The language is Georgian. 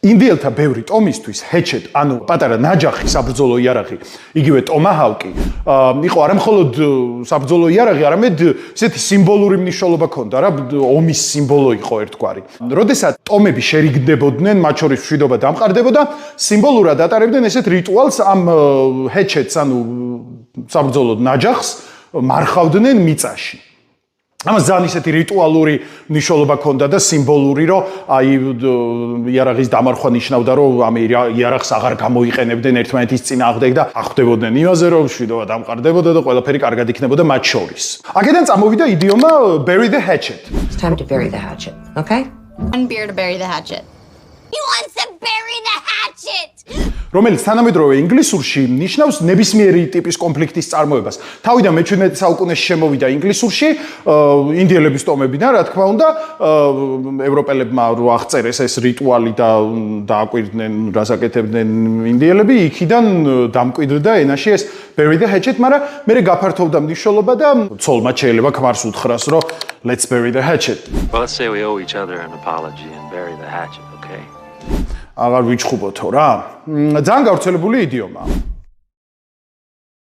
ინდიელთა ბევრი ტომისთვის ჰეჩეთ, ანუ პატარა ნაჯახი, საბრძოლო იარაღი, იგივე ტომაჰავკი, იყო არა მხოლოდ საბრძოლო იარაღი, არამედ ესეთი სიმბოლური მნიშვნელობა ჰქონდა რა, ომის სიმბოლო იყო ერთგვარი. როდესაც ტომები შერიგდებოდნენ, მათ შორის მშვიდობა დამყარდებოდა, სიმბოლურად ატარებდნენ ესეთ რიტუალს ამ ჰეჩეთს, ანუ საბრძოლო ნაჯახს მარხავდნენ მიწაში. ამას ძალიან ისეთი რიტუალური მნიშვნელობა ჰქონდა და სიმბოლური, რომ აი იარაღის დამარხვა ნიშნავდა, რომ ამ იარაღს აღარ გამოიყენებდნენ ერთმანეთის წინააღმდეგ და ახდებოდნენ იმაზე, რომ მშვიდობა დამყარდებოდა და ყველაფერი კარგად იქნებოდა მათ შორის. აქედან წამოვიდა იდიომა bury the hatchet. It's time to bury the hatchet, okay? One beer to bury the hatchet. He wants to bury the hatchet! რომელიც თანამედროვე ინგლისურში ნიშნავს ნებისმიერი ტიპის კონფლიქტის წარმოებას. თავიდან მე-17 საუკუნეში შემოვიდა ინგლისურში, ინდიელების ტომებიდან, რა თქმა უნდა, ევროპელებმა რო აღწერეს ეს რიტუალი და დააკვირდნენ, რას აკეთებდნენ ინდიელები, იქიდან დამკვიდრდა ენაში ეს bury the hatchet, მაგრამ მე გაფართოვდა მნიშვნელობა და ცოლმა შეიძლება ქმარს უთხრას, რომ let's bury the hatchet. Well, let's say we owe each other an apology and bury the hatchet, okay? აღარ ვიჩხუბოთო რა. ძალიან გავრცელებული იდიომაა.